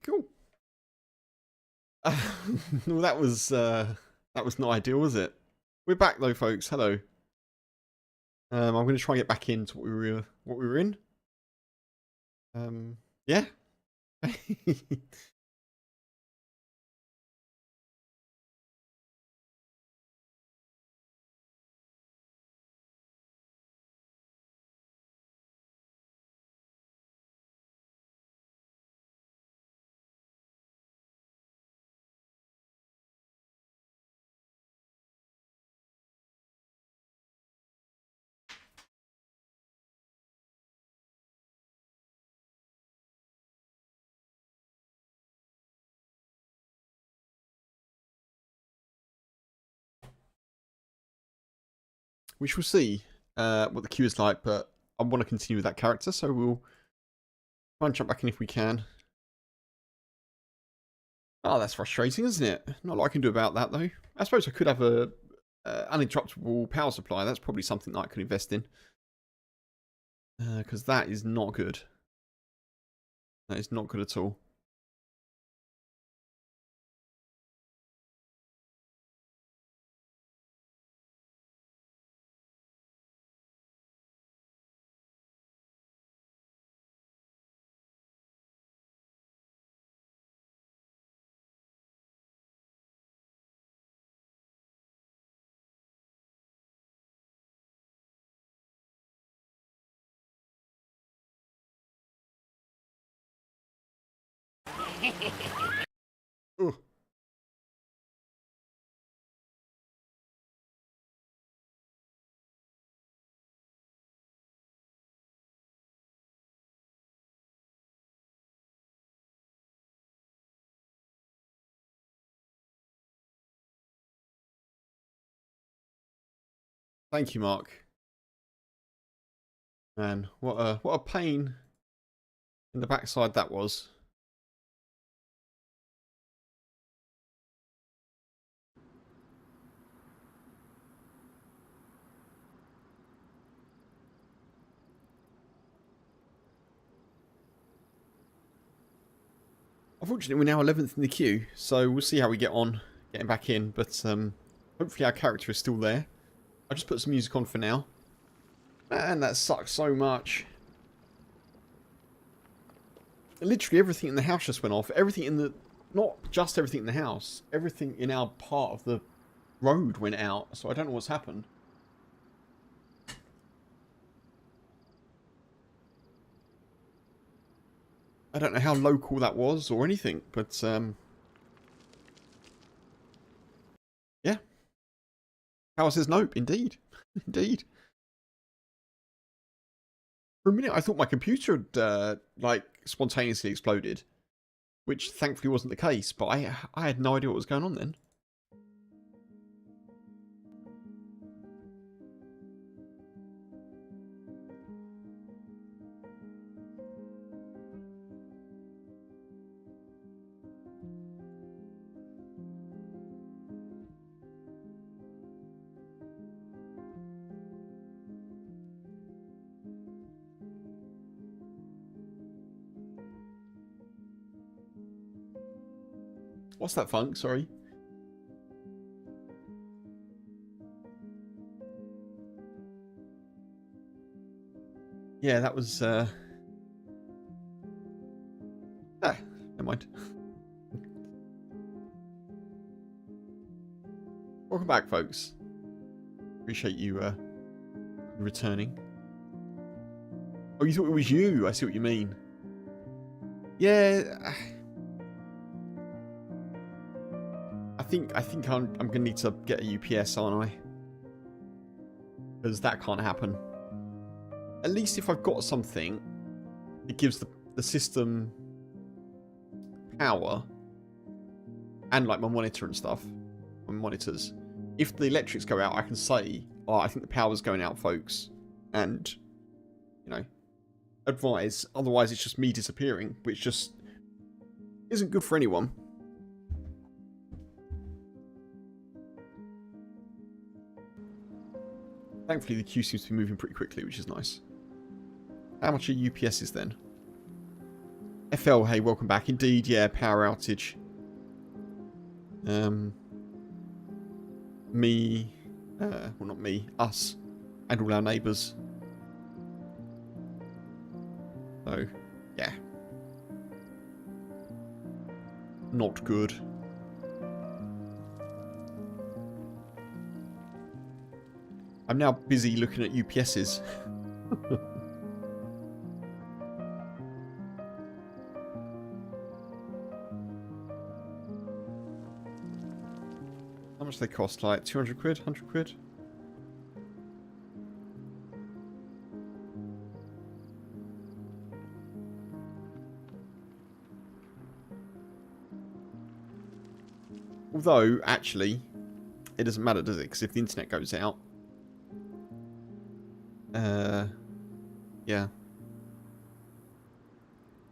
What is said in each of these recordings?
Cool. Well, that was not ideal, was it? We're back though, folks. Hello. I'm going to try and get back into what we were in. Yeah. We shall see what the queue is like, but I want to continue with that character, so we'll try and jump back in if we can. Oh, that's frustrating, isn't it? Not a lot I can do about that, though. I suppose I could have a uninterruptible power supply. That's probably something that I could invest in. Because that is not good. That is not good at all. Ooh. Thank you, Mark. Man, what a pain in the backside that was. Unfortunately, we're now 11th in the queue, so we'll see how we get on getting back in, but hopefully our character is still there. I'll just put some music on for now. Man, that sucks so much. Literally everything in the house just went off. Everything in the... Not just everything in the house. Everything in our part of the road went out, so I don't know what's happened. I don't know how local that was or anything, but yeah. Power says nope, indeed. Indeed. For a minute I thought my computer had like spontaneously exploded, which thankfully wasn't the case, but I had no idea what was going on then. What's that funk? Sorry. Yeah, that was never mind. Welcome back, folks. Appreciate you returning. Oh, you thought it was you? I see what you mean. Yeah. I think I'm gonna need to get a UPS, aren't I? Because that can't happen. At least if I've got something, it gives the system power and like my monitor and stuff. on monitors. If the electrics go out, I can say, oh, I think the power's going out, folks. And, you know, advise. Otherwise, it's just me disappearing, which just isn't good for anyone. Thankfully, the queue seems to be moving pretty quickly, which is nice. How much are UPSs then? FL, hey, welcome back. Indeed, yeah, power outage. Me, well, not me, us, and all our neighbours. So, yeah. Not good. I'm now busy looking at UPSs. How much do they cost? Like 200 quid? 100 quid? Although, actually, it doesn't matter, does it? Because if the internet goes out... yeah.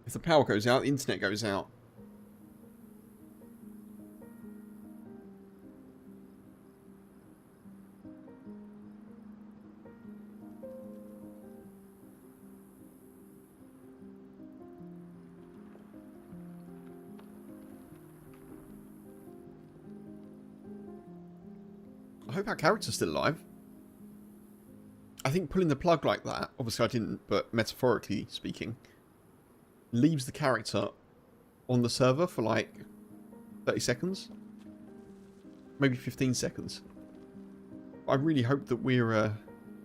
If the power goes out, the internet goes out. I hope our character's still alive. I think pulling the plug like that, obviously I didn't, but metaphorically speaking, leaves the character on the server for like 30 seconds. Maybe 15 seconds. I really hope that we're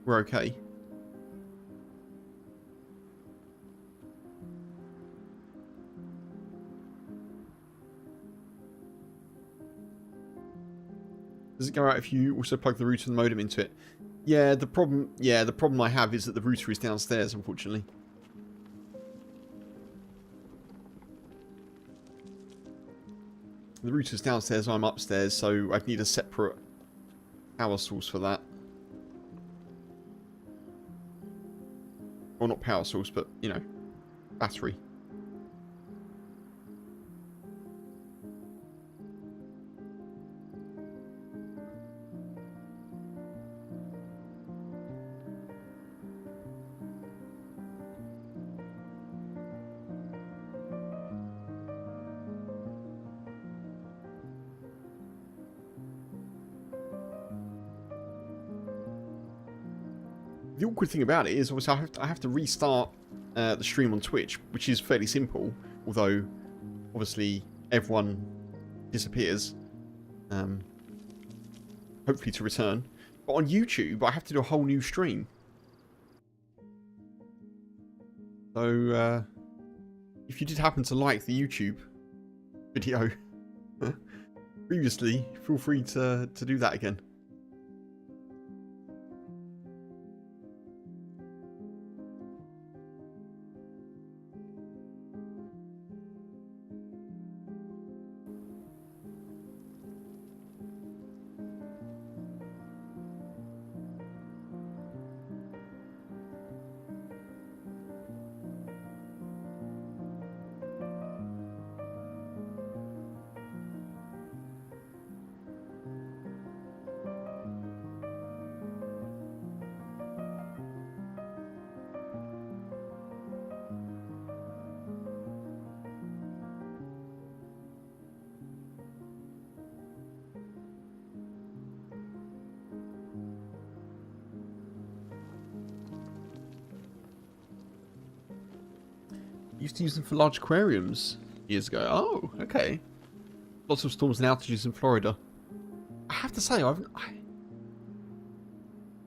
okay. Does it go out if you also plug the router and the modem into it? Yeah, the problem I have is that the router is downstairs, unfortunately. The router's downstairs, I'm upstairs, so I'd need a separate power source for that. Well, not power source, but, you know, battery. The awkward thing about it is, obviously, I have to restart the stream on Twitch, which is fairly simple, although, obviously, everyone disappears, hopefully to return. But on YouTube, I have to do a whole new stream. So, if you did happen to like the YouTube video previously, feel free to do that again. Used to use them for large aquariums years ago. Oh, okay. Lots of storms and outages in Florida. I have to say, I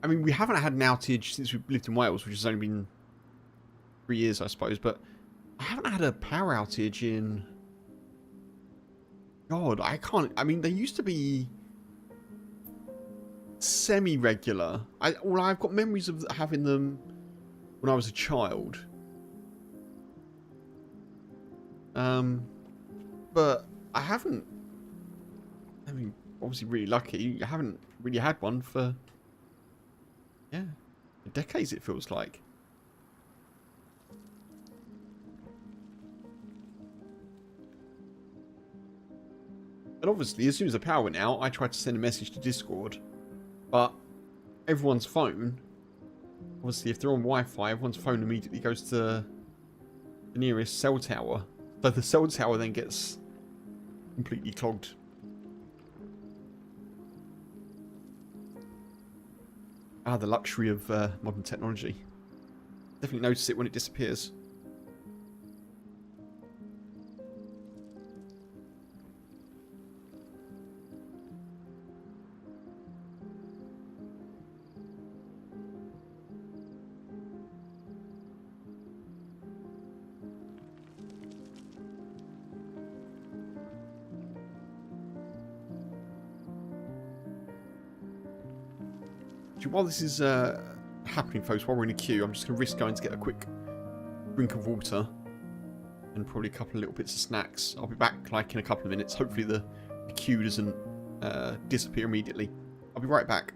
mean, we haven't had an outage since we've lived in Wales, which has only been 3 years, I suppose. But I haven't had a power outage in... God, I can't... I mean, they used to be semi-regular. Well, I've got memories of having them when I was a child. But I haven't... I mean, obviously really lucky. I haven't really had one for, yeah, decades it feels like. And obviously, as soon as the power went out, I tried to send a message to Discord, but everyone's phone, obviously if they're on Wi-Fi, everyone's phone immediately goes to the nearest cell tower. So the cell tower then gets completely clogged. Ah, the luxury of modern technology. Definitely notice it when it disappears. While this is happening, folks, while we're in a queue, I'm just going to risk going to get a quick drink of water and probably a couple of little bits of snacks. I'll be back like in a couple of minutes. Hopefully the queue doesn't disappear immediately. I'll be right back.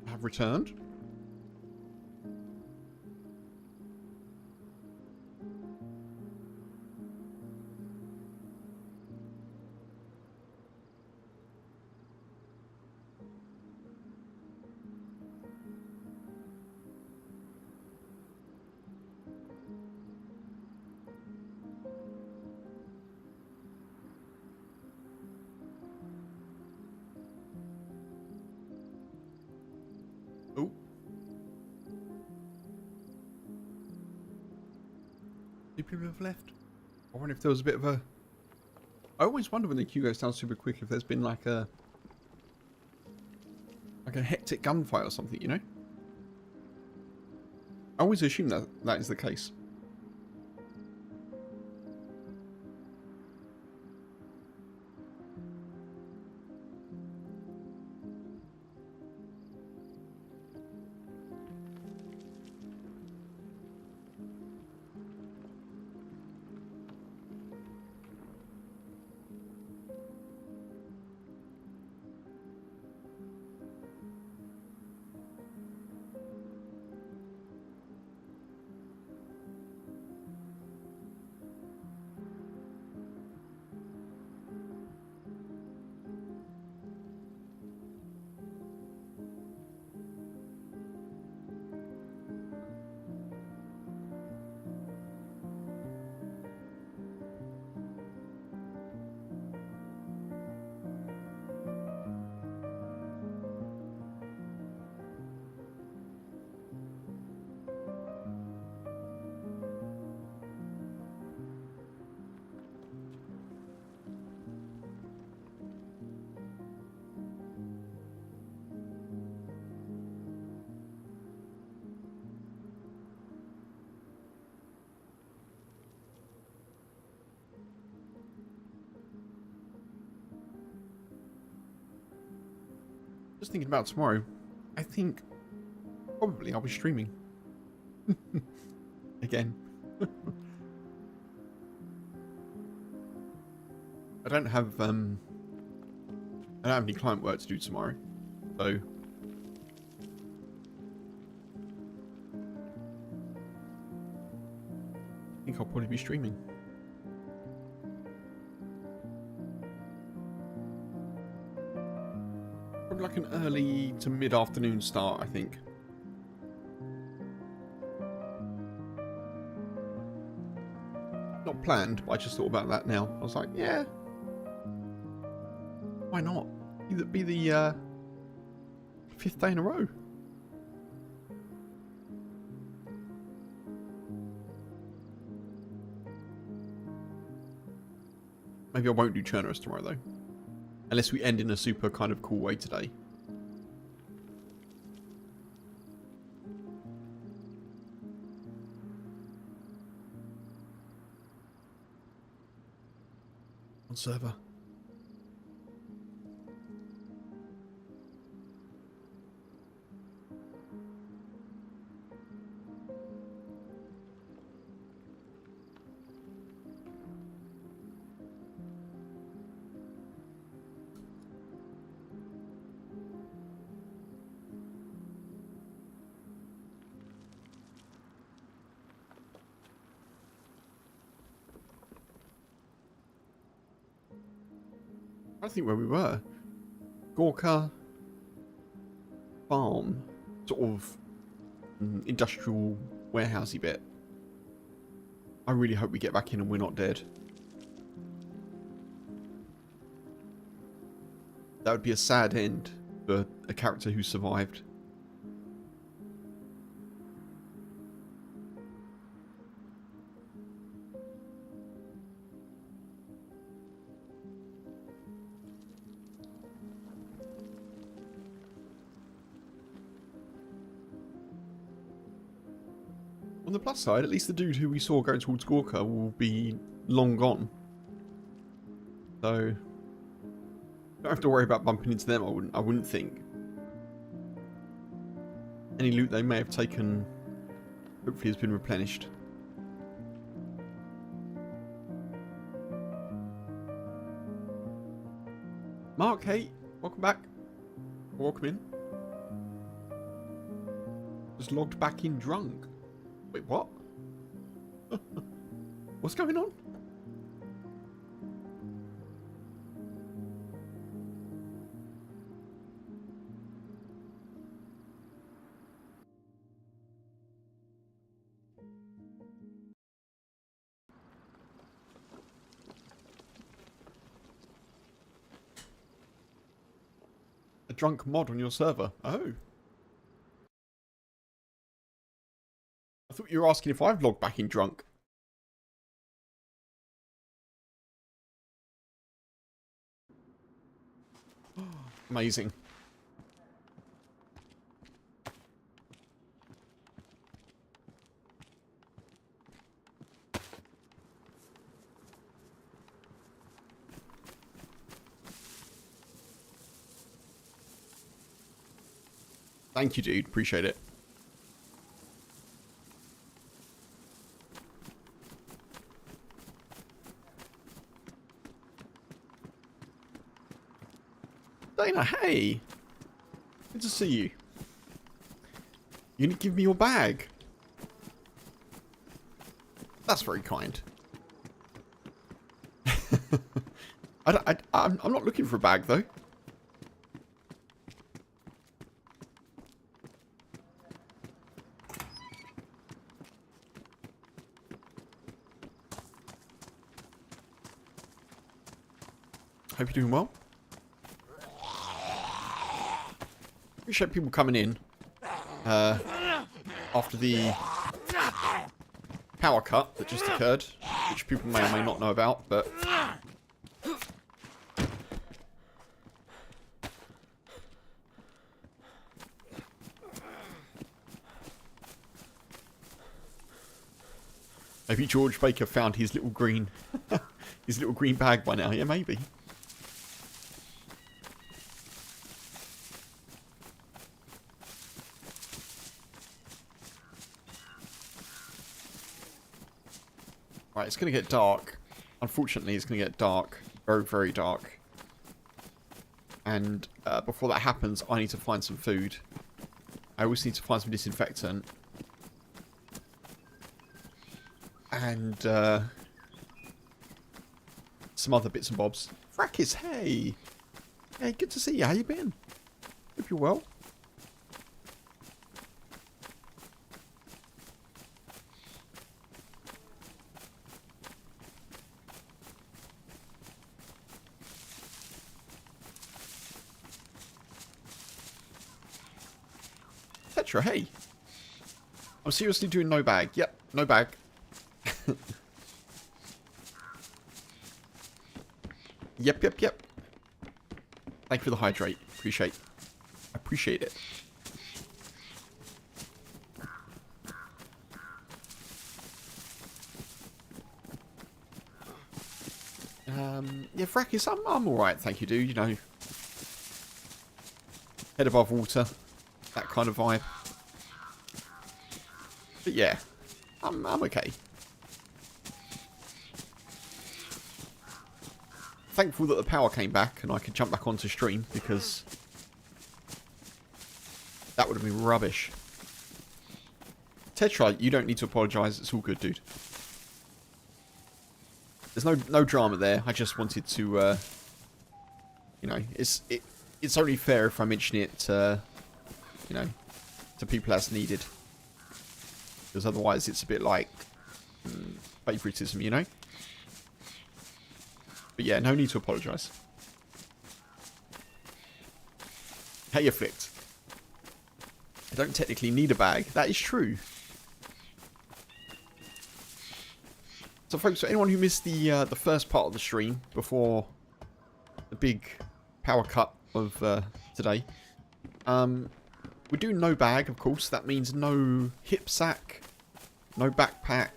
Have returned. Oh. Two people have left. I wonder if there was a bit of a... I always wonder when the queue goes down super quick if there's been like a hectic gunfight or something, you know? I always assume that that is the case. Just thinking about tomorrow, I think probably I'll be streaming. Again. I don't have any client work to do tomorrow, so I think I'll probably be streaming. Probably like an early to mid-afternoon start, I think. Not planned, but I just thought about that now. I was like, yeah, why not? Be the 5th day in a row. Maybe I won't do Chernarus tomorrow though, unless we end in a super kind of cool way today. On server. I think where we were. Gorka Farm. Sort of industrial warehousey bit. I really hope we get back in and we're not dead. That would be a sad end for a character who survived. On the plus side, at least the dude who we saw going towards Gorka will be long gone. So don't have to worry about bumping into them, I wouldn't think. Any loot they may have taken hopefully has been replenished. Mark, hey, welcome back. Welcome in. Just logged back in drunk. Wait, what? What's going on? A drunk mod on your server? Oh. I thought you were asking if I've logged back in drunk. Amazing. Thank you, dude. Appreciate it. Dana, hey! Good to see you. You need to give me your bag. That's very kind. I'm not looking for a bag, though. Hope you're doing well. Appreciate people coming in after the power cut that just occurred, which people may or may not know about, but maybe George Baker found his little green bag by now. Yeah, maybe. Right, it's going to get dark. Unfortunately, it's going to get dark. Very, very dark. And before that happens, I need to find some food. I always need to find some disinfectant. And some other bits and bobs. Frakis, hey! Hey, good to see you. How you been? Hope you're well. Tetra, hey! I'm seriously doing no bag. Yep, no bag. Yep. Thank you for the hydrate. Appreciate it. Yeah, Frakis, I'm alright, thank you, dude. You know, head above water, that kind of vibe. But yeah, I'm okay. Thankful that the power came back and I could jump back onto stream, because that would have been rubbish. Tetra, you don't need to apologise. It's all good, dude. There's no drama there. I just wanted to, you know, it's only fair if I mention it, you know, to people as needed. Because otherwise it's a bit like favouritism, you know? But yeah, no need to apologise. How you flicked? I don't technically need a bag. That is true. So folks, for anyone who missed the first part of the stream before the big power cut of today, we're doing no bag, of course. That means no hip sack, no backpack,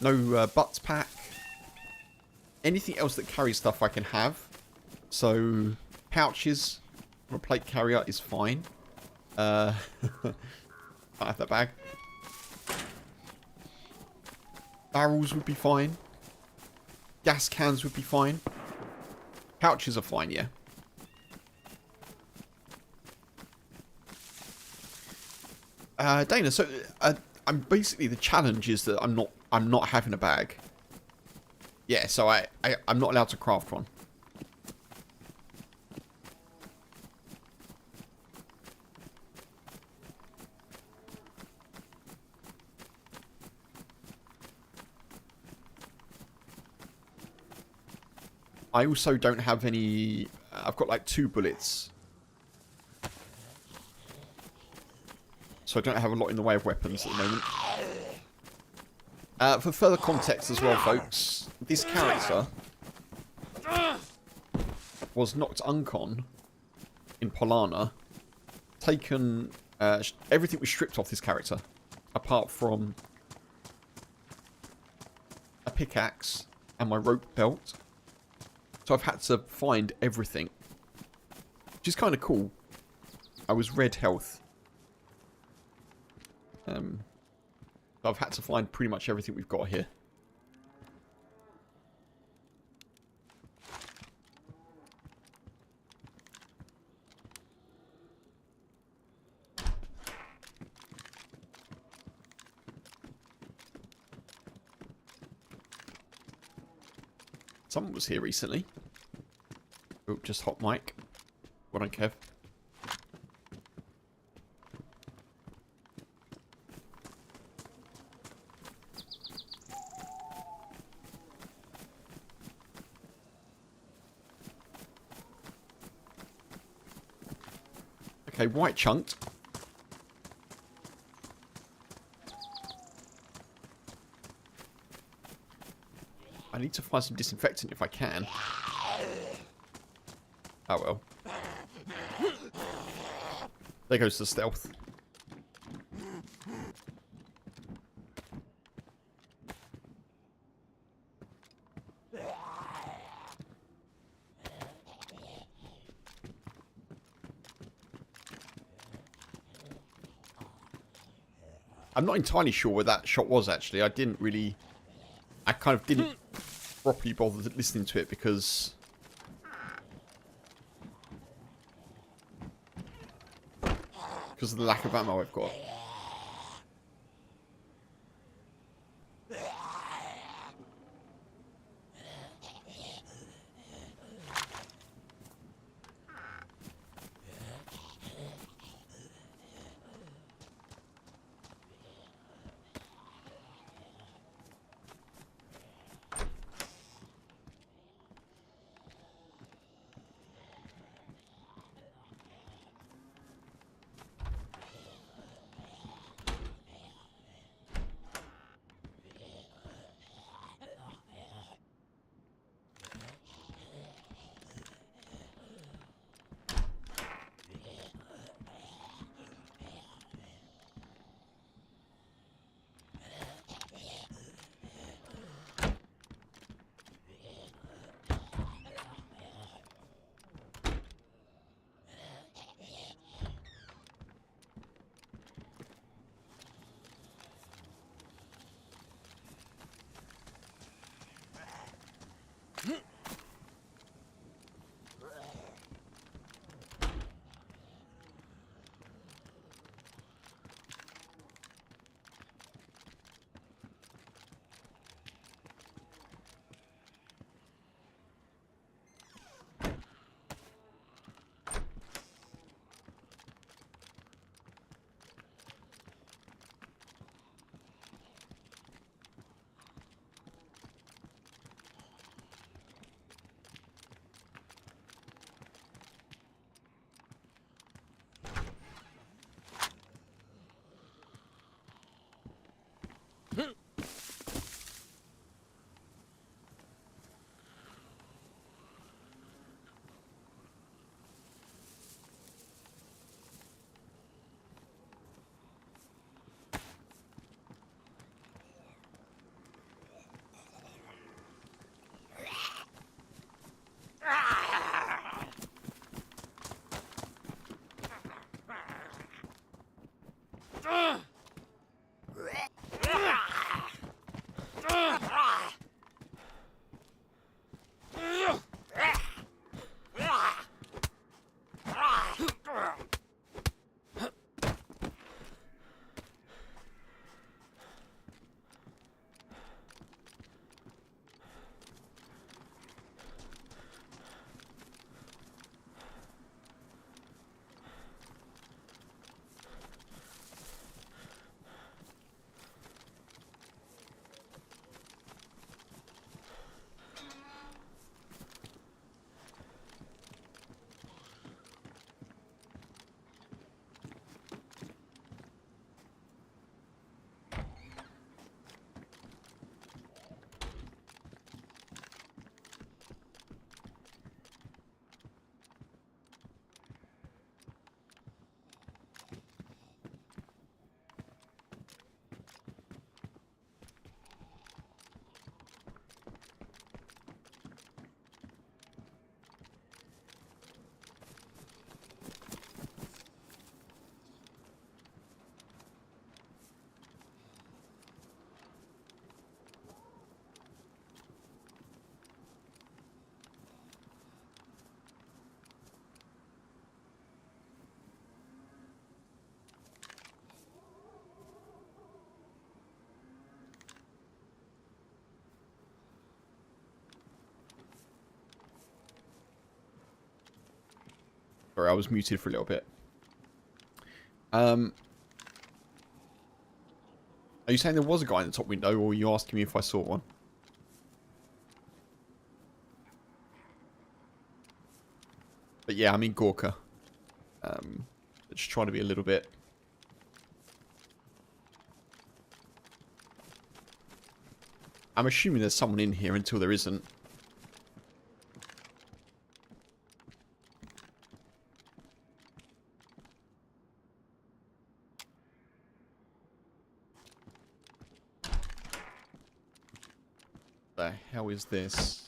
no butts pack, anything else that carries stuff I can have. So pouches or a plate carrier is fine. I have that bag. Barrels would be fine. Gas cans would be fine. Pouches are fine, yeah. Dana, so I'm basically, the challenge is that I'm not having a bag. Yeah, so I'm not allowed to craft one. I also don't have any... I've got like 2 bullets. So I don't have a lot in the way of weapons at the moment. For further context as well, folks, this character was knocked uncon in Polana. Taken... everything was stripped off this character. Apart from a pickaxe and my rope belt. So I've had to find everything. Which is kind of cool. I was red health. I've had to find pretty much everything we've got here. Someone was here recently. Oh, just hot mic. What on, Kev? Okay, white chunked. I need to find some disinfectant if I can. Oh well. There goes the stealth. I'm not entirely sure where that shot was, actually. I didn't really I kind of didn't properly bother listening to it because of the lack of ammo I've got. Sorry, I was muted for a little bit. Are you saying there was a guy in the top window, or are you asking me if I saw one? But yeah, I'm in Gorka. Just trying to be a little bit... I'm assuming there's someone in here until there isn't. The hell is this?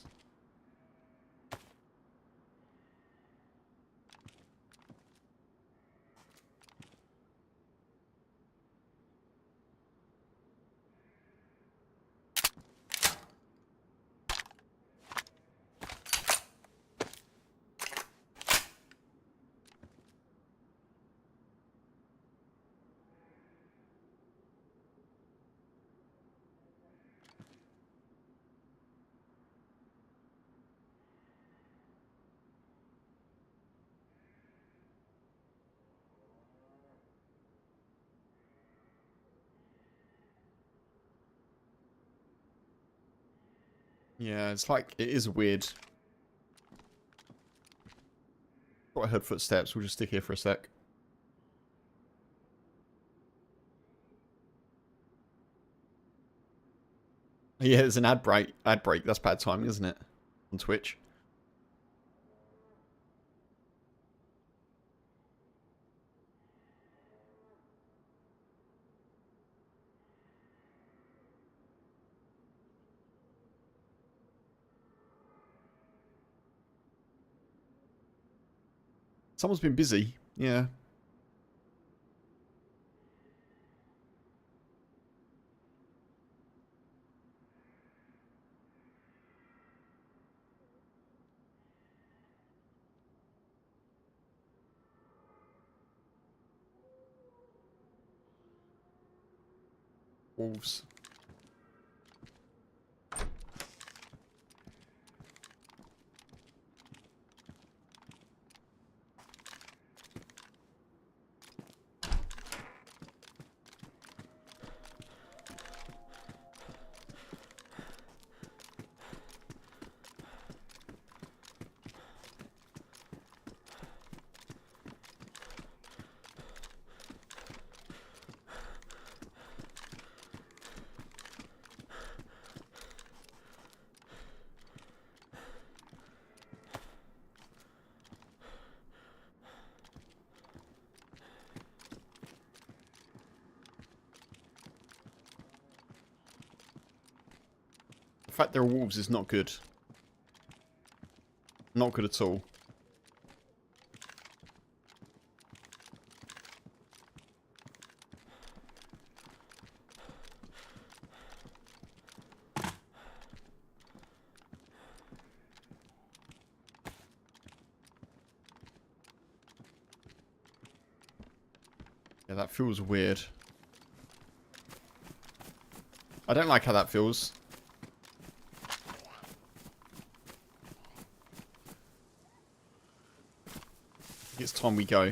Yeah, it's like, it is weird. Thought I heard footsteps. We'll just stick here for a sec. Yeah, there's an ad break. Ad break. That's bad timing, isn't it? On Twitch. Someone's been busy. Yeah. Wolves. The fact there are wolves is not good. Not good at all. Yeah, that feels weird. I don't like how that feels. It's time we go.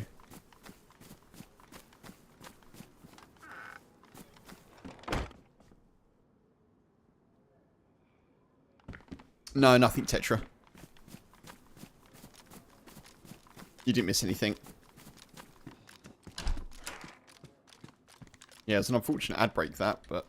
No, nothing, Tetra. You didn't miss anything. Yeah, it's an unfortunate ad break, that, but...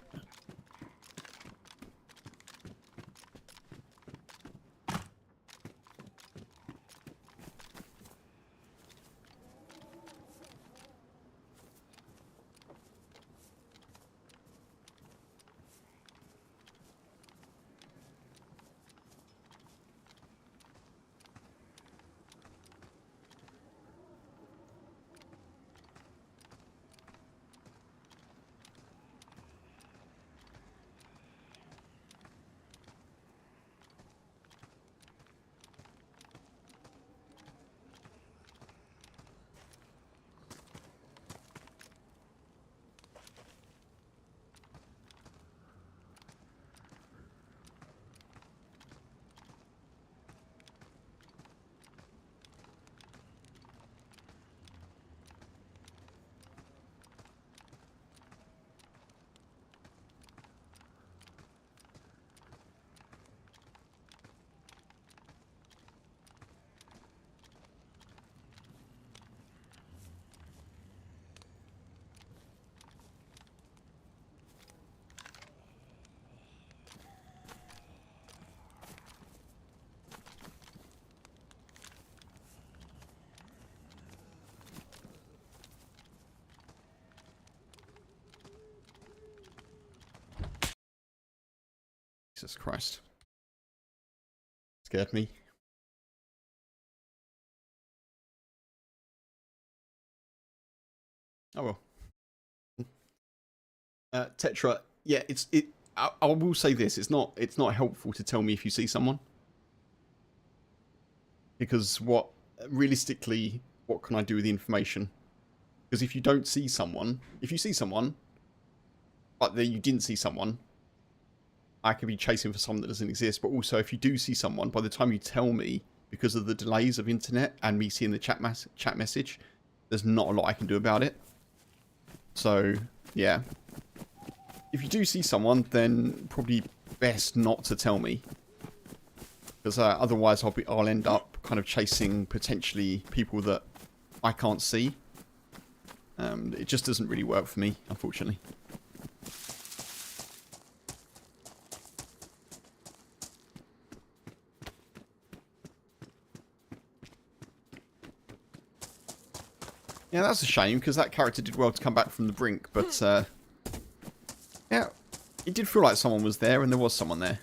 Jesus Christ. Scared me. Oh well. Tetra, yeah, I will say this, it's not helpful to tell me if you see someone. Because realistically, what can I do with the information? Because if you don't see someone, if you see someone, but then you didn't see someone, I could be chasing for someone that doesn't exist. But also, if you do see someone, by the time you tell me, because of the delays of internet and me seeing the chat message, there's not a lot I can do about it. So, yeah. If you do see someone, then probably best not to tell me. Because otherwise I'll end up kind of chasing potentially people that I can't see. It just doesn't really work for me, unfortunately. Yeah, that's a shame, because that character did well to come back from the brink, but yeah, it did feel like someone was there, and there was someone there.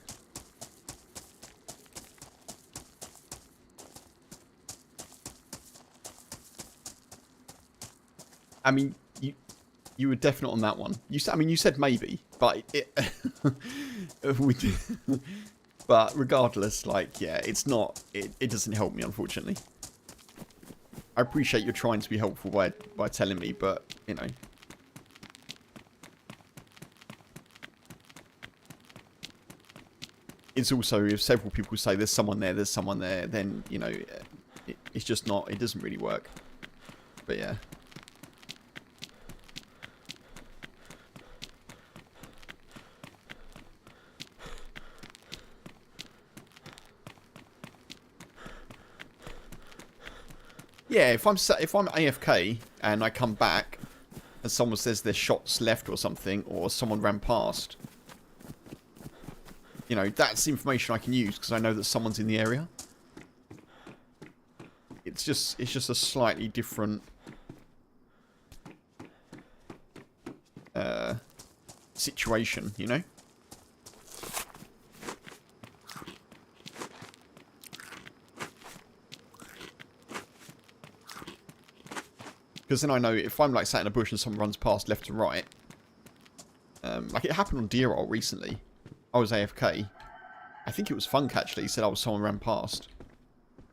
I mean, you were definite on that one. You said maybe, but but regardless, like, yeah, it's not. It doesn't help me, unfortunately. I appreciate you're trying to be helpful by telling me, but you know. It's also, if several people say there's someone there, then, you know, it's just not. It doesn't really work. But yeah. Yeah, if I'm AFK and I come back and someone says there's shots left or something, or someone ran past, you know, that's information I can use because I know that someone's in the area. It's just a slightly different situation, you know. Because then I know if I'm like sat in a bush and someone runs past left to right, like it happened on Deer Roll recently. I was AFK. I think it was Funk actually. He said someone ran past,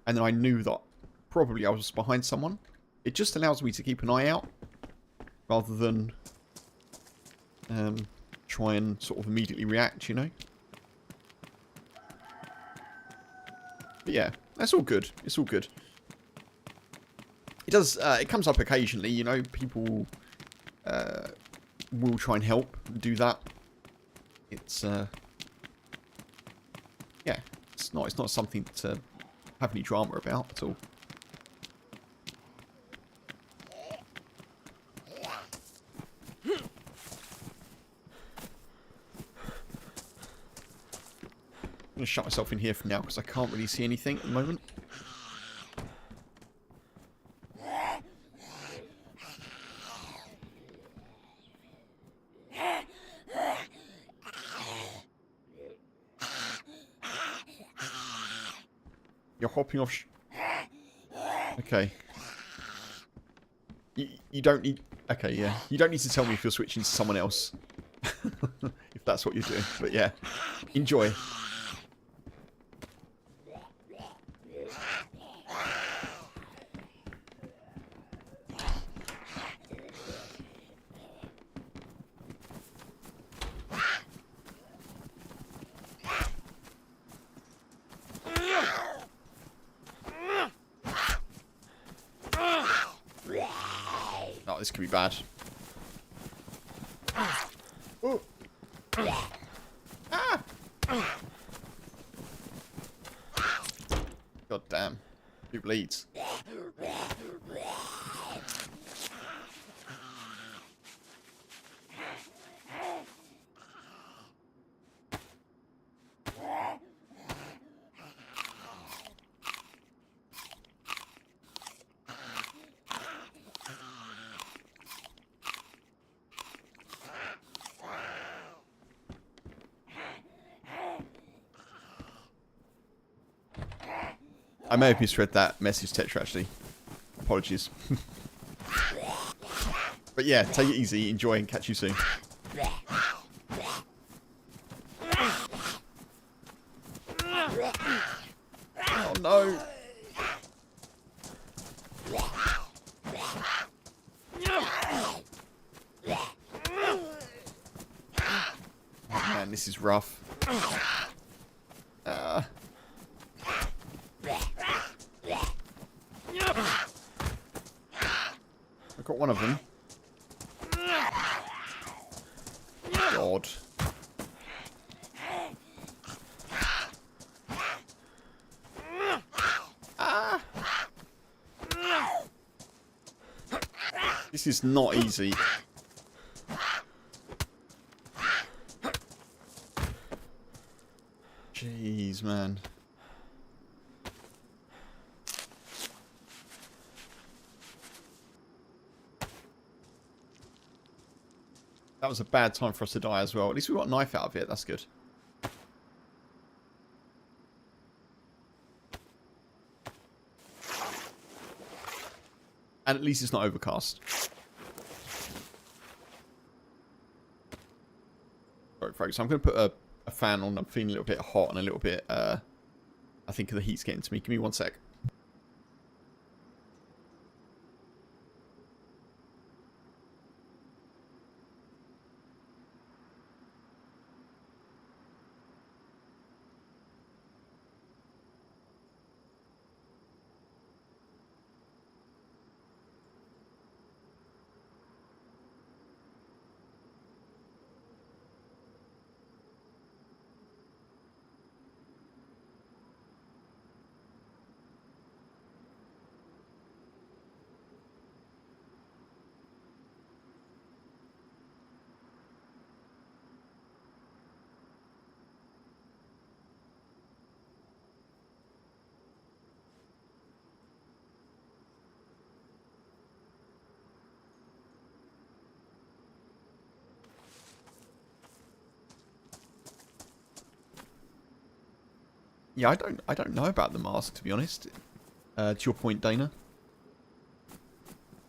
and then I knew that probably I was behind someone. It just allows me to keep an eye out rather than try and sort of immediately react, you know. But yeah, that's all good. It's all good. It does. It comes up occasionally, you know. People will try and help do that. It's yeah. It's not something to have any drama about at all. I'm gonna shut myself in here for now because I can't really see anything at the moment. You're hopping off. Okay. You don't need. Okay, yeah. You don't need to tell me if you're switching to someone else. If that's what you're doing. But yeah. Enjoy. Oh, this could be bad. Ooh. Ah! God damn. Who bleeds? I may have misread that message, Tetra, actually. Apologies. But yeah, take it easy, enjoy, and catch you soon. Oh no! Oh man, this is rough. I got one of them. God. This is not easy. Jeez, man. That was a bad time for us to die as well. At least we got a knife out of it. That's good. And at least it's not overcast. Sorry, folks. I'm going to put a fan on. I'm feeling a little bit hot and a little bit... I think the heat's getting to me. Give me 1 sec. Yeah, I don't know about the mask, to be honest. To your point, Dana.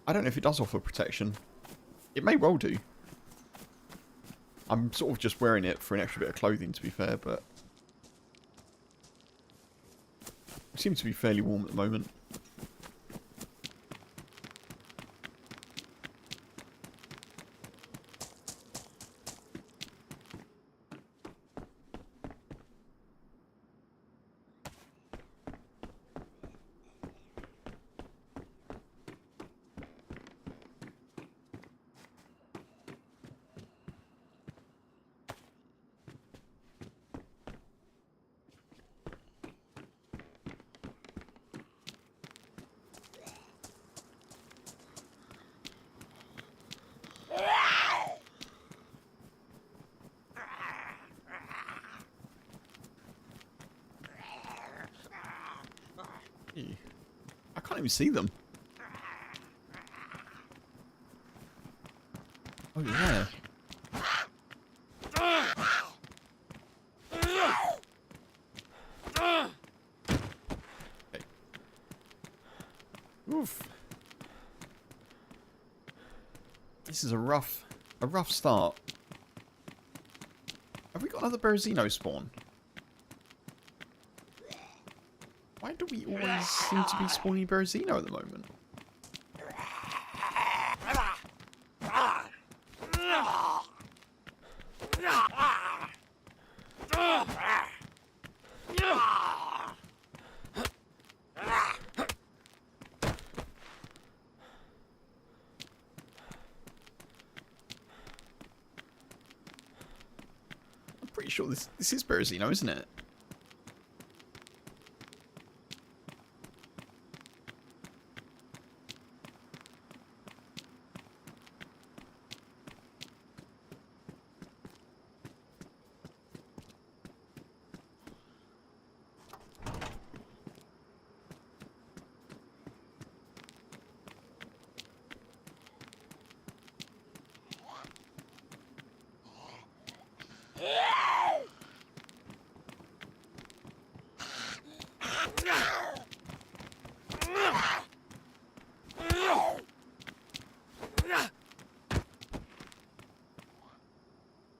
I don't know if it does offer protection. It may well do. I'm sort of just wearing it for an extra bit of clothing, to be fair, but... it seems to be fairly warm at the moment. I can't even see them. Oh, yeah. Okay. Oof. This is a rough start. Have we got another Berezino spawn? Why do we always seem to be spawning Berezino at the moment? I'm pretty sure this is Berezino, isn't it?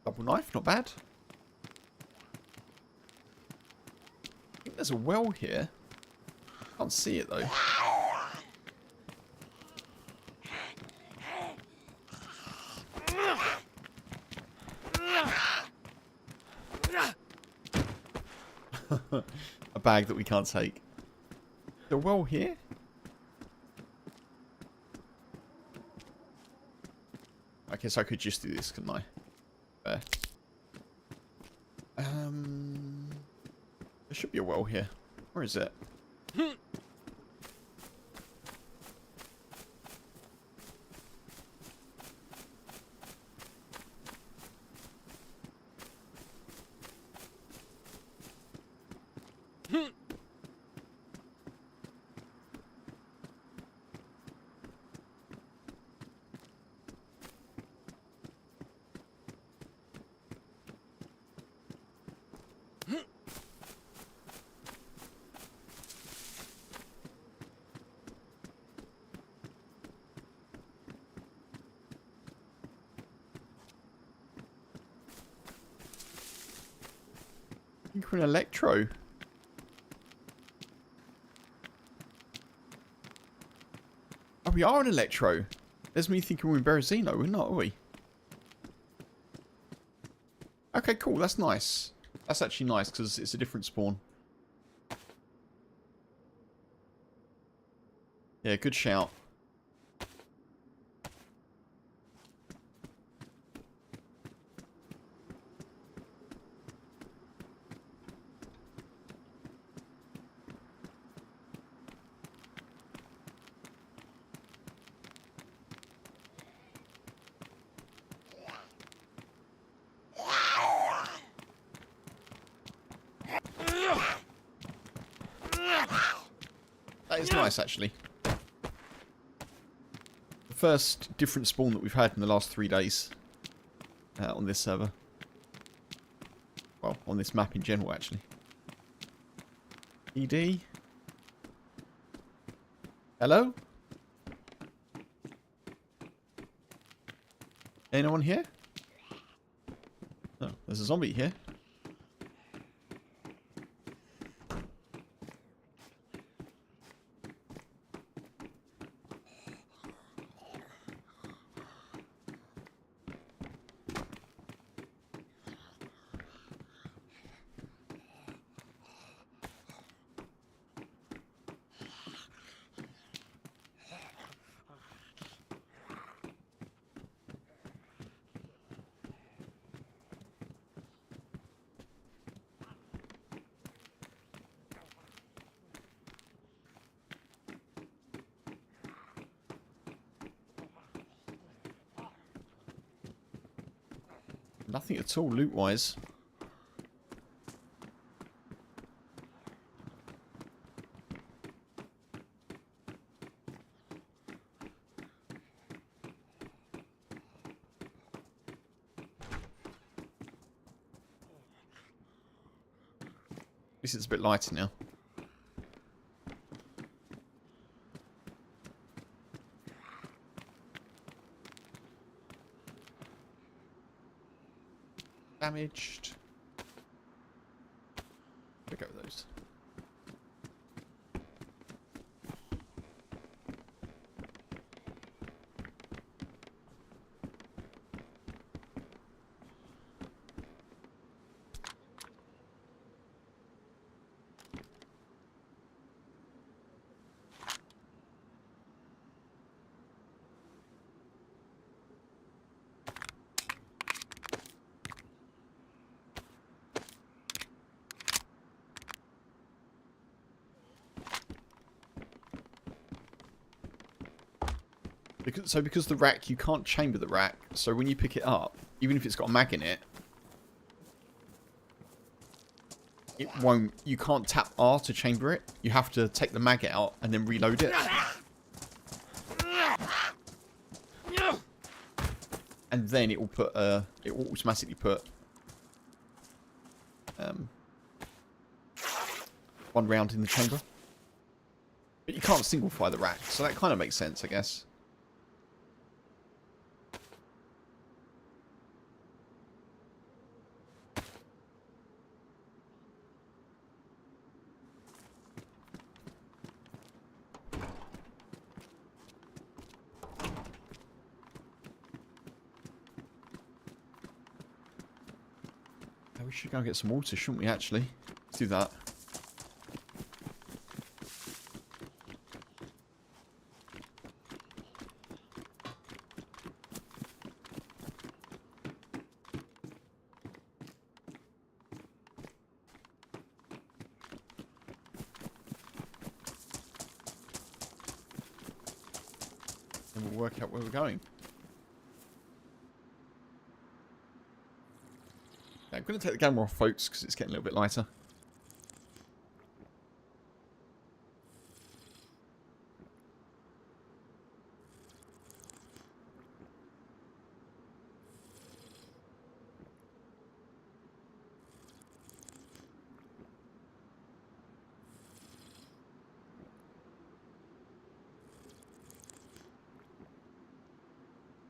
Double knife, not bad. I think there's a well here. Can't see it though. A bag that we can't take. The well here? I guess I could just do this, couldn't I? There. There should be a well here. Where is it? think we're an Electro. Oh, we are an Electro. There's me thinking we're in Berezino. We're not, are we? Okay, cool. That's nice. That's actually nice because it's a different spawn. Yeah, good shout. That is nice, actually. The first different spawn that we've had in the last 3 days on this server. Well, on this map in general, actually. ED? Hello? Anyone here? Oh, there's a zombie here. Nothing at all loot-wise. At least it's a bit lighter now. Damaged. Pick up those. Because the rack, you can't chamber the rack, so when you pick it up, even if it's got a mag in it, it won't, you can't tap R to chamber it. You have to take the mag out and then reload it. And then it will put, it will automatically put one round in the chamber. But you can't single fire the rack, so that kind of makes sense, I guess. We should go and get some water, shouldn't we, actually? Let's do that. And we'll work out where we're going. I'm going to take the camera off, folks, because it's getting a little bit lighter.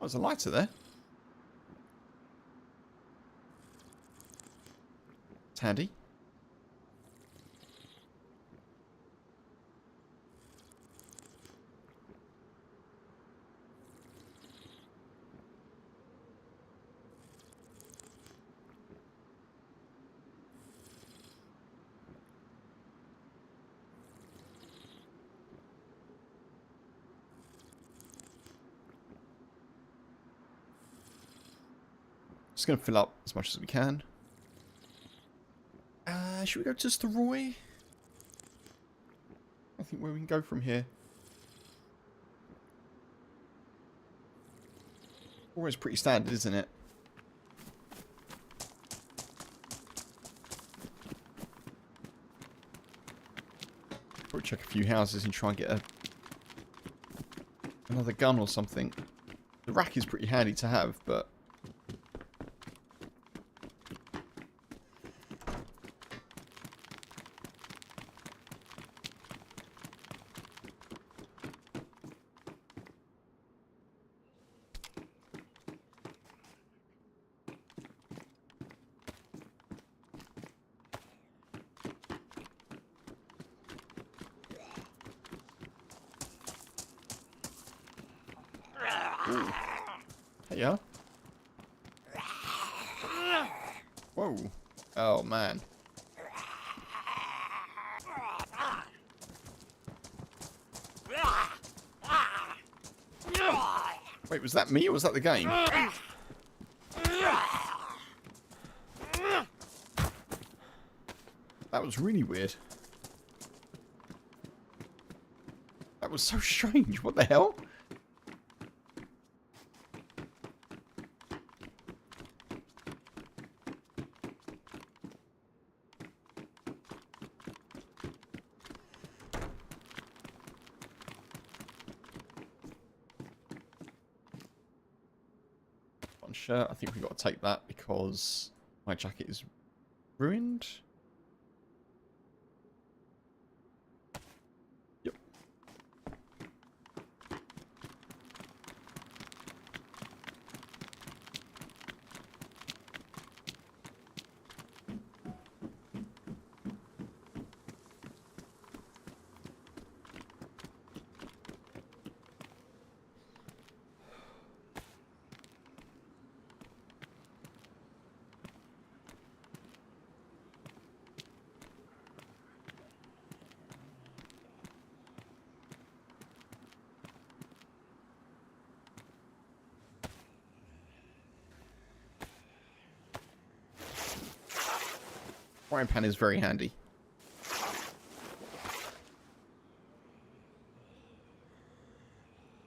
Oh, there's a lighter there. It's handy. Just going to fill up as much as we can. Should we go to Steroy? I think where we can go from here. Always pretty standard, isn't it? Probably check a few houses and try and get another gun or something. The rack is pretty handy to have, but... Ooh. Hey, yeah. Whoa. Oh, man. Wait, was that me or was that the game? That was really weird. That was so strange. What the hell? Shirt. I think we've got to take that because my jacket is ruined. Yep. Frying pan is very handy.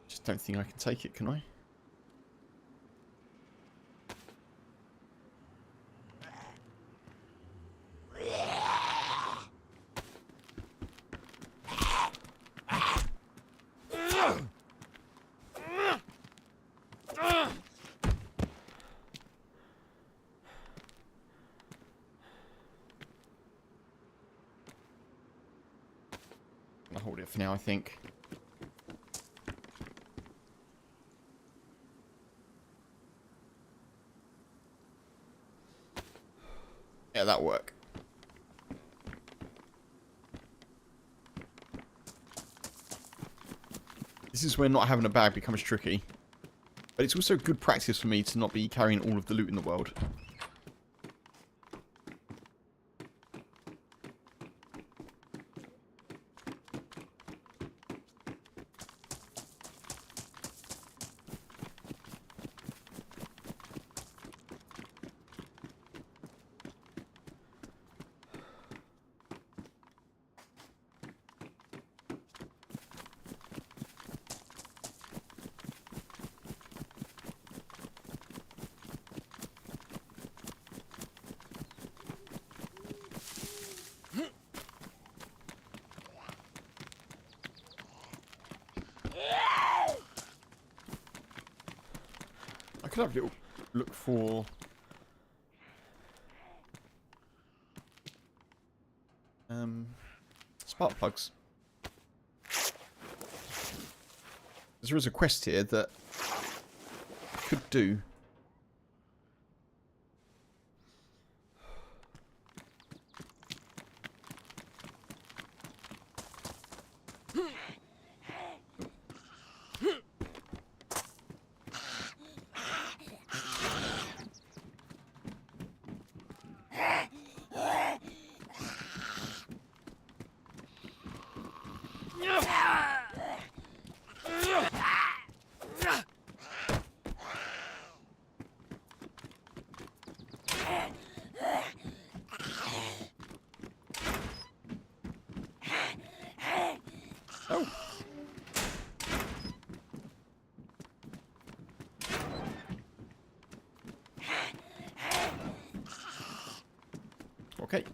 Just don't think I can take it, can I? I'll hold it for now, I think. Yeah, that'll work. This is where not having a bag becomes tricky. But it's also good practice for me to not be carrying all of the loot in the world. I could have a little look for... spark plugs. There is a quest here that I could do. Oh. Okay.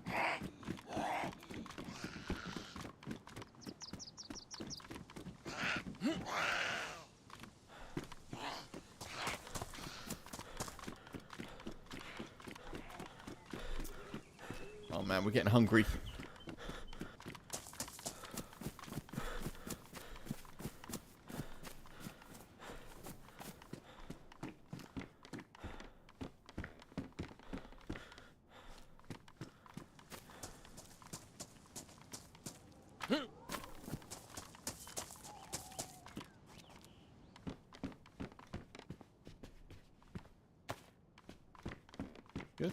Oh man, we're getting hungry. Good.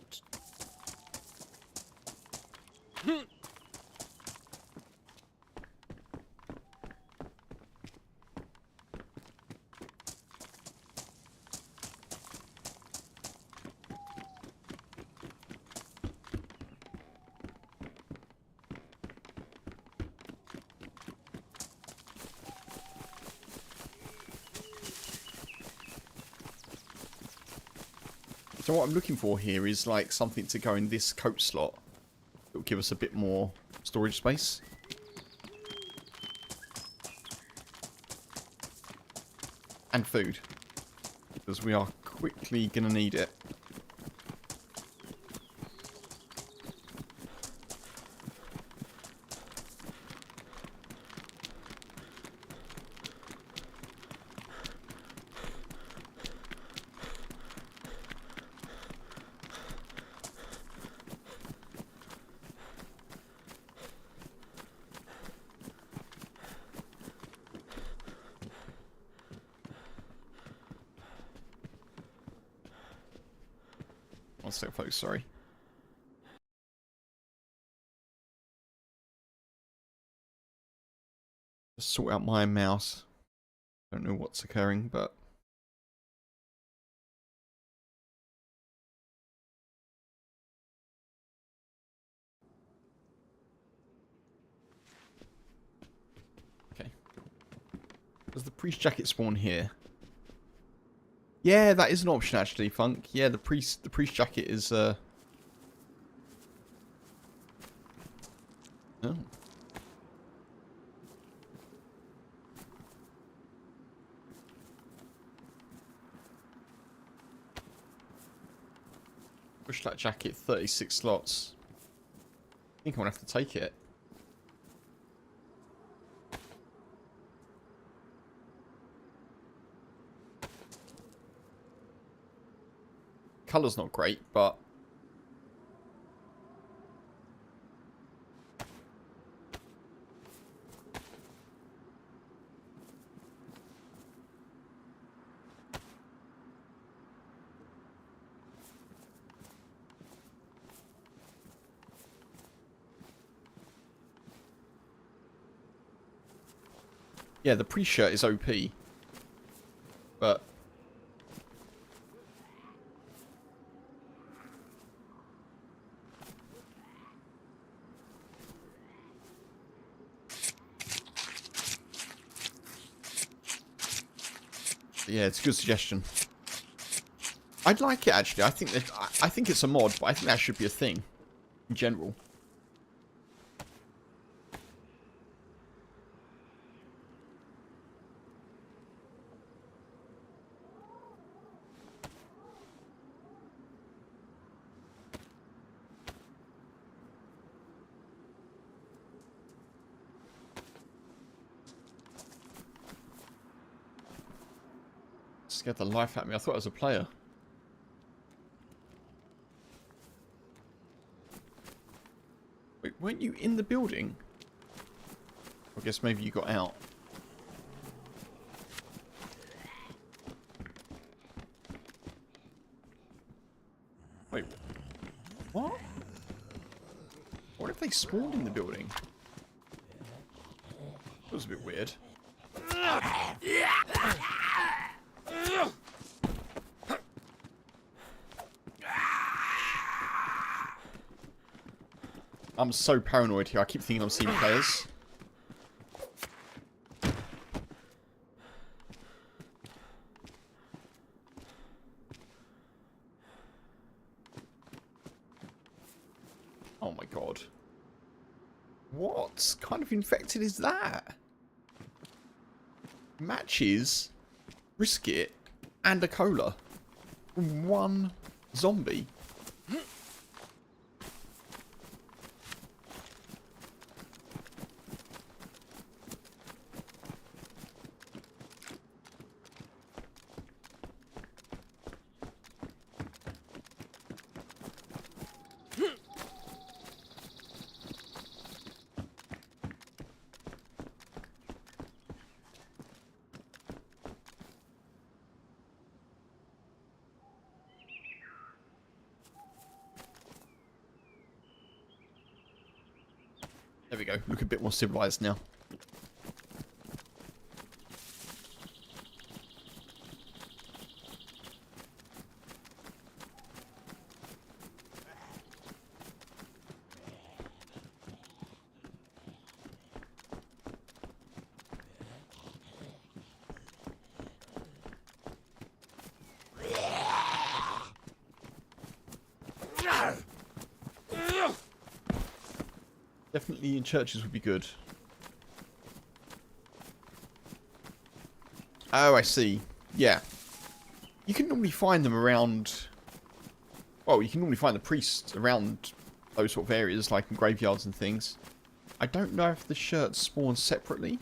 So what I'm looking for here is like something to go in this coat slot. It will give us a bit more storage space. And food. Because we are quickly going to need it. One second, folks, sorry. Just sort out my mouse. Don't know what's occurring, but... Okay. Does the priest jacket spawn here? Yeah, that is an option actually, Funk. Yeah, the priest jacket is Oh. Push that jacket 36 slots. I think I'm gonna have to take it. Colour's not great, but... yeah, the pre-shirt is OP. But... yeah, it's a good suggestion. I'd like it actually. I think it's a mod, but I think that should be a thing in general. Scared the life out of me. I thought I was a player. Wait, weren't you in the building? I guess maybe you got out. Wait. What? What if they spawned in the building? That was a bit weird. I'm so paranoid here. I keep thinking I'm seeing players. Oh my god. What kind of infected is that? Matches, brisket, and a cola from one zombie. There we go. Look a bit more civilized now. Definitely in churches would be good. Oh, I see. Yeah. You can normally find them around... Well, you can normally find the priests around those sort of areas, like in graveyards and things. I don't know if the shirts spawn separately.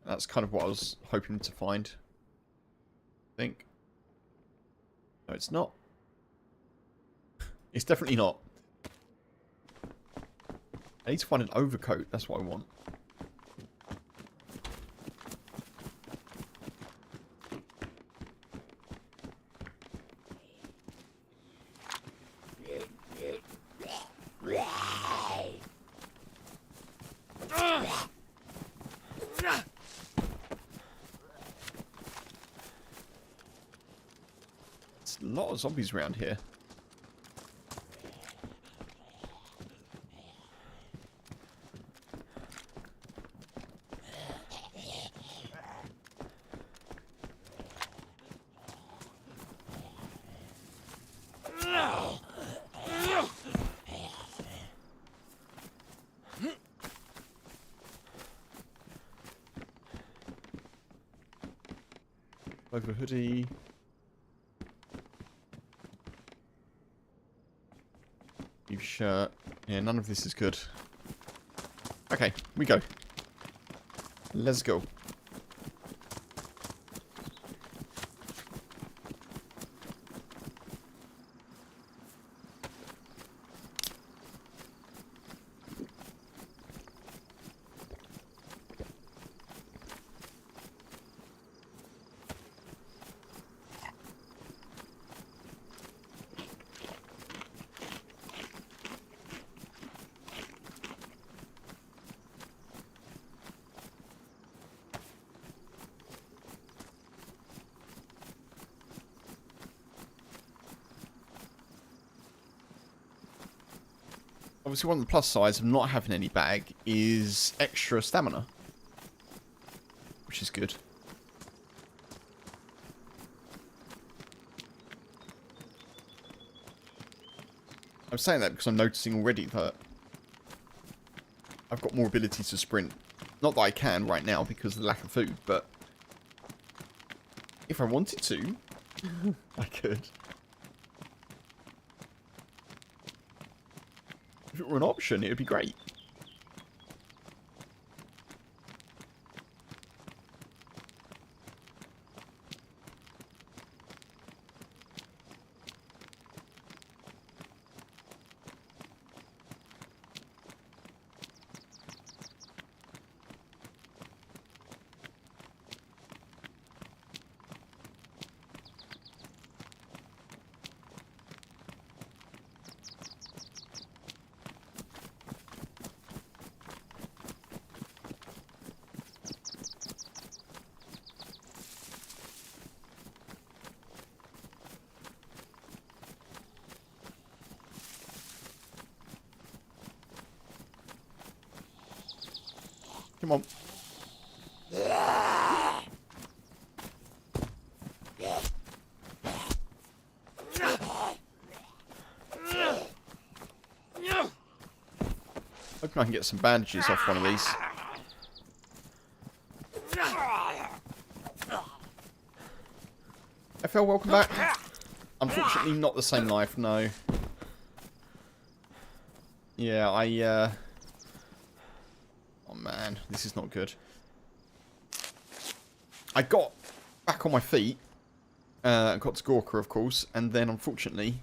That's kind of what I was hoping to find. I think. No, it's not. It's definitely not. I need to find an overcoat. That's what I want. There's a lot of zombies around here. Over hoodie. New shirt. Yeah, none of this is good. Okay, we go. Let's go. Obviously, one of the plus sides of not having any bag is extra stamina, which is good. I'm saying that because I'm noticing already that I've got more ability to sprint. Not that I can right now because of the lack of food, but if I wanted to, I could. If it were an option, it would be great. Come on. Hoping I can get some bandages off one of these. FL, welcome back. Unfortunately, not the same life, no. Yeah, oh man, this is not good. I got back on my feet. Got to Gorka, of course, and then unfortunately,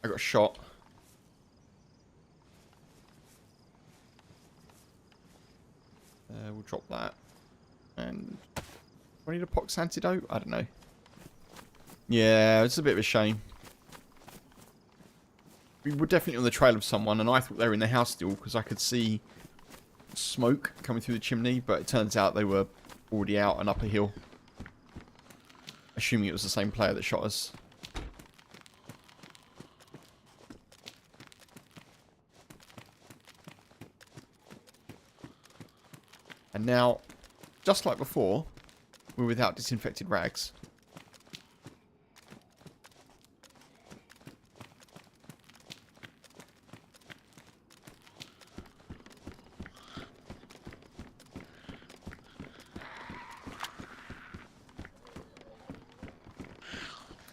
I got shot. We'll drop that. And do I need a pox antidote? I don't know. Yeah, it's a bit of a shame. We were definitely on the trail of someone, and I thought they were in the house still because I could see smoke coming through the chimney, but it turns out they were already out and up a hill. Assuming it was the same player that shot us. And now, just like before, we're without disinfected rags.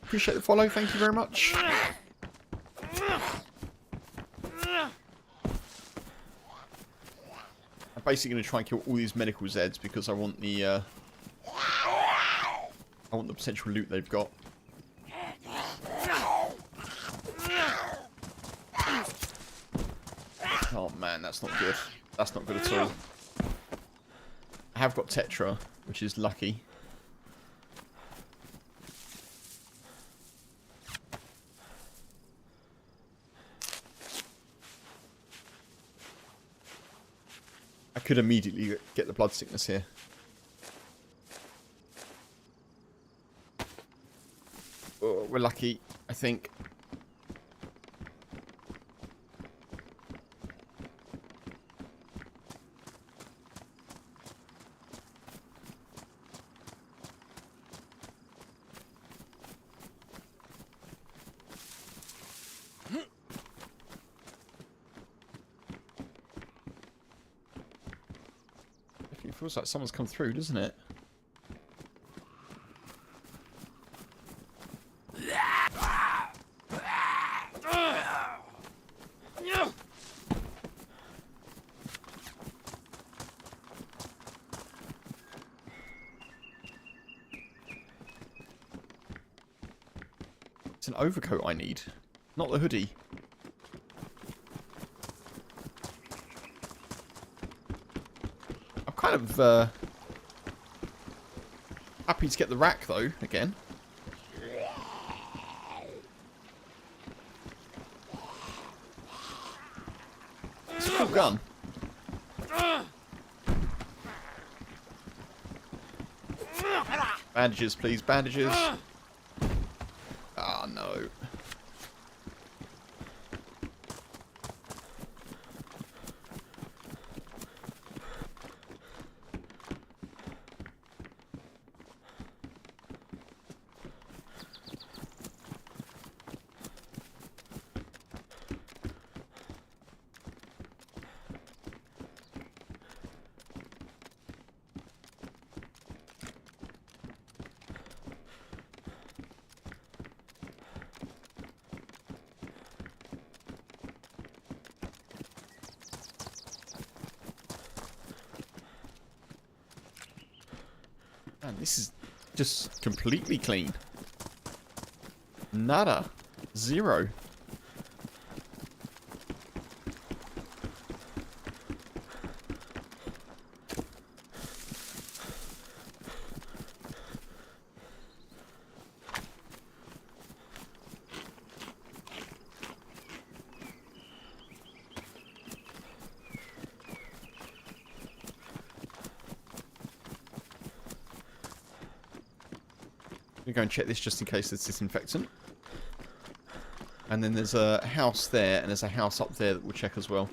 Appreciate the follow, thank you very much. I'm basically going to try and kill all these medical Zeds because I want the potential loot they've got. Oh man, that's not good. That's not good at all. I have got Tetra, which is lucky. I could immediately get the blood sickness here. Oh, we're lucky, I think. It feels like someone's come through, doesn't it? It's an overcoat I need, not the hoodie. Kind of happy to get the rack though again. It's a cool gun. Bandages, please, bandages. Ah, no. Man, this is just completely clean. Nada. Zero. Go and check this just in case there's disinfectant. And then there's a house there, and there's a house up there that we'll check as well.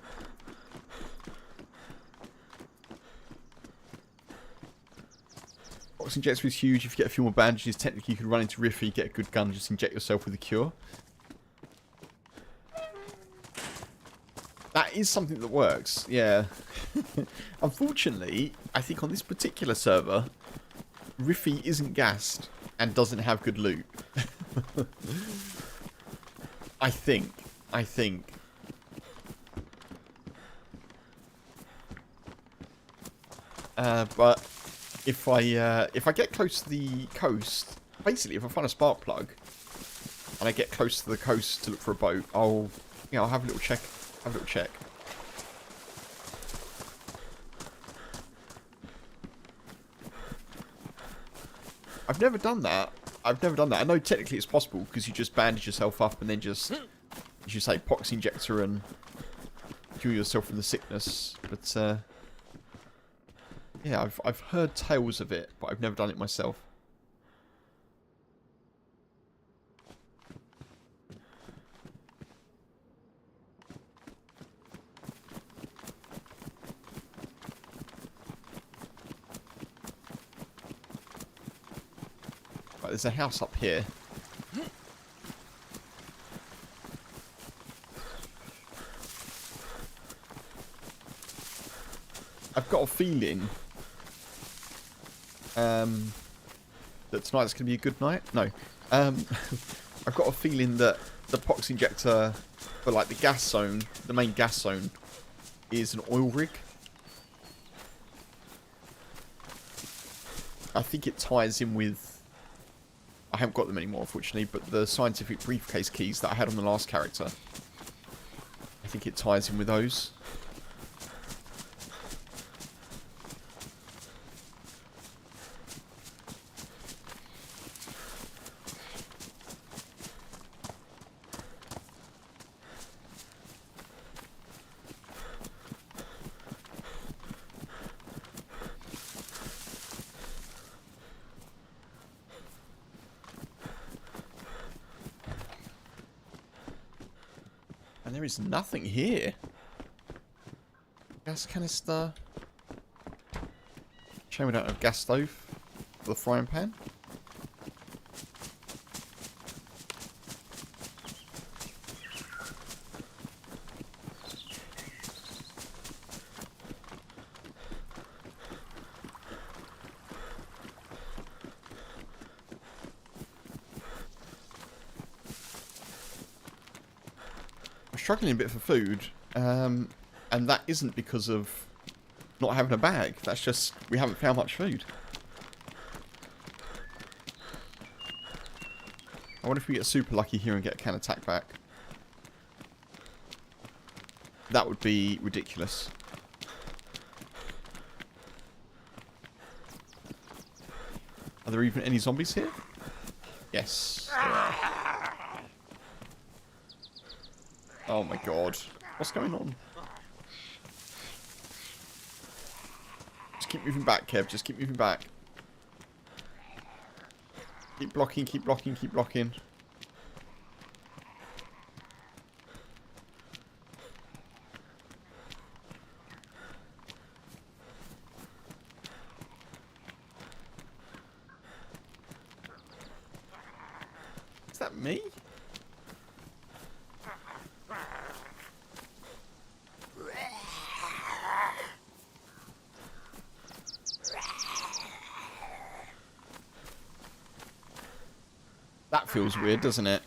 Box injector is huge. If you get a few more bandages, technically you could run into Riffy, get a good gun, just inject yourself with a cure. That That is something that works, yeah. Unfortunately, I think on this particular server, Riffy isn't gassed and doesn't have good loot. I think. But if I get close to the coast, basically if I find a spark plug and I get close to the coast to look for a boat, I'll have a little check. I've never done that. I know technically it's possible because you just bandage yourself up and then just, as you say, pox injector and cure yourself from the sickness. But yeah, I've heard tales of it, but I've never done it myself. Right, there's a house up here. I've got a feeling that tonight's going to be a good night. No. I've got a feeling that the pox injector for like the gas zone, the main gas zone, is an oil rig. I think it ties in with... I haven't got them anymore, unfortunately, but the scientific briefcase keys that I had on the last character. I think it ties in with those. And there is nothing here. Gas canister. Shame we don't have a gas stove for the frying pan. Struggling a bit for food, and that isn't because of not having a bag. That's just we haven't found much food. I wonder if we get super lucky here and get a can attack back. That would be ridiculous. Are there even any zombies here? Yes, there are. Oh my god. What's going on? Just keep moving back, Kev. Just keep moving back. Keep blocking, keep blocking, keep blocking. Is that me? That feels weird, doesn't it?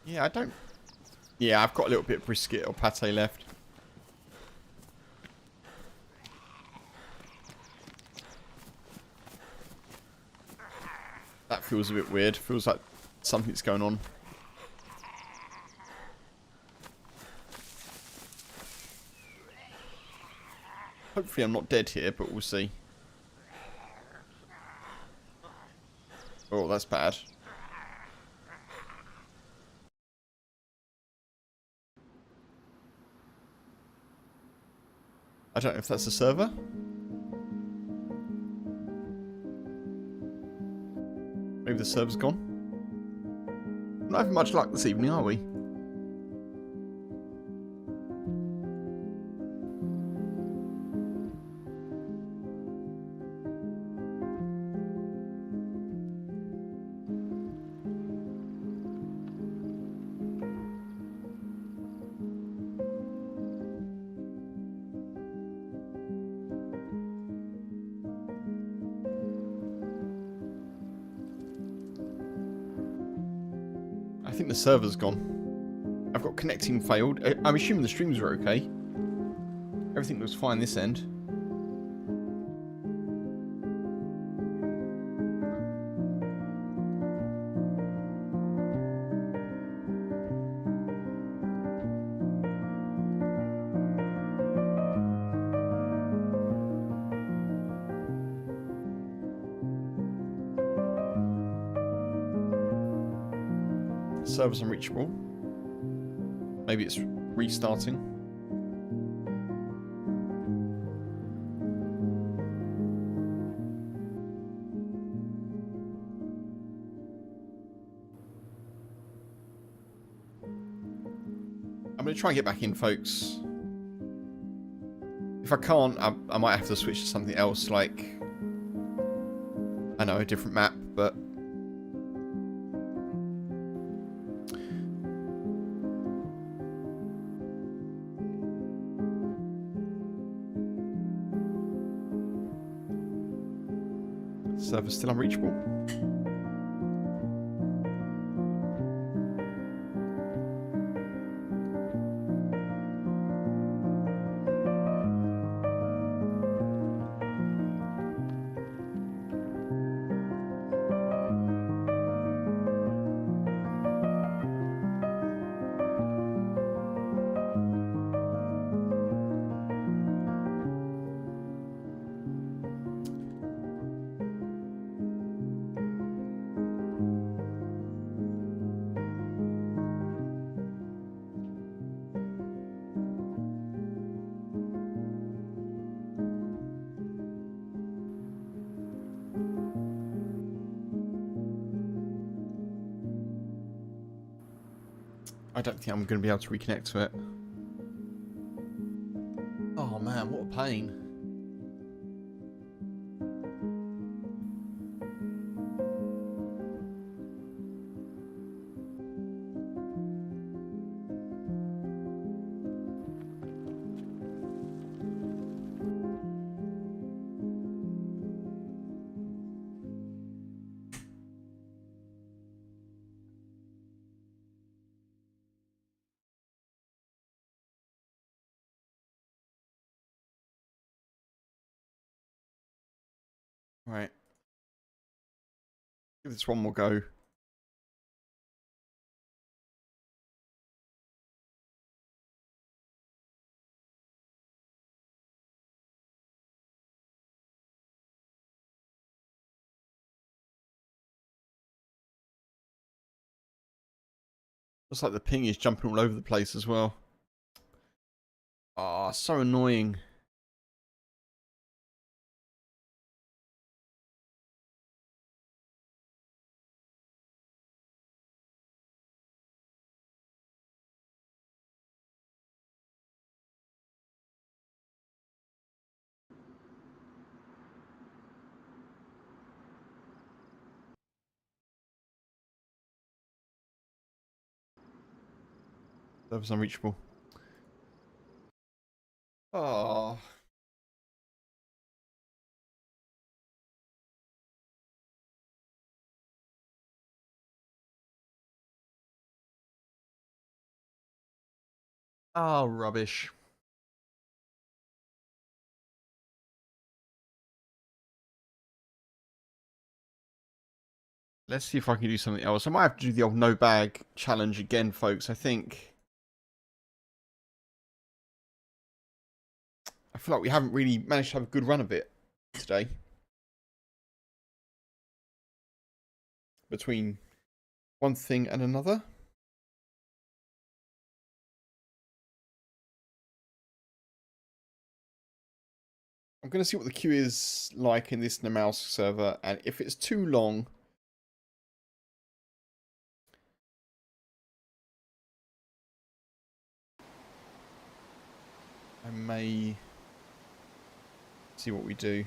Yeah, I don't... Yeah, I've got a little bit of brisket or pate left. That feels a bit weird. Feels like something's going on. Hopefully I'm not dead here, but we'll see. Oh, that's bad. I don't know if that's a server. Maybe the server's gone. Not having much luck this evening, are we? I think the server's gone. I've got connecting failed. I'm assuming the streams are okay. Everything looks fine this end. Server's unreachable. Maybe it's restarting. I'm going to try and get back in, folks. If I can't, I might have to switch to something else, like, I know, a different map, but server's still unreachable. I don't think I'm going to be able to reconnect to it. Oh man, what a pain. Right. Give this one more go. Looks like the ping is jumping all over the place as well. Ah, oh, so annoying. Server's unreachable. Oh. Oh, rubbish. Let's see if I can do something else. I might have to do the old no bag challenge again, folks. I think. I feel like we haven't really managed to have a good run of it today. Between one thing and another. I'm going to see what the queue is like in this Namouse server, and if it's too long, may see what we do.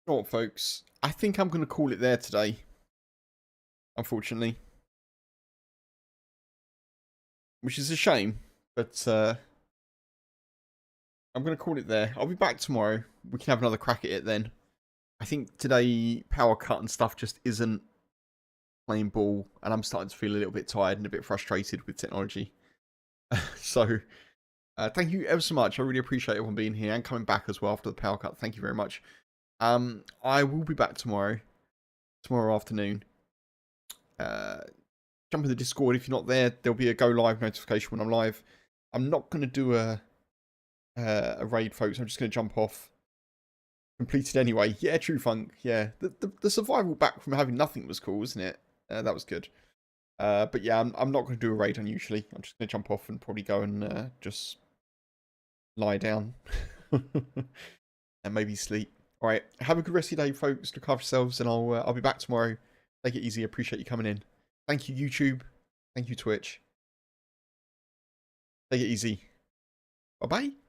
You know what, folks? I think I'm going to call it there today. Unfortunately. Which is a shame. But I'm going to call it there. I'll be back tomorrow. We can have another crack at it then. I think today power cut and stuff just isn't playing ball. And I'm starting to feel a little bit tired and a bit frustrated with technology. So thank you ever so much. I really appreciate everyone being here and coming back as well after the power cut. Thank you very much. I will be back tomorrow afternoon. Jump in the Discord if you're not there. There'll be a go live notification when I'm live. I'm not going to do a raid, folks. I'm just going to jump off. Completed anyway. Yeah, True Funk. Yeah, the survival back from having nothing was cool, wasn't it? That was good. But yeah, I'm not going to do a raid unusually. I'm just going to jump off and probably go and just lie down and maybe sleep. All right, have a good rest of your day, folks. Look after yourselves, and I'll be back tomorrow. Take it easy. Appreciate you coming in. Thank you, YouTube. Thank you, Twitch. Take it easy. Bye-bye.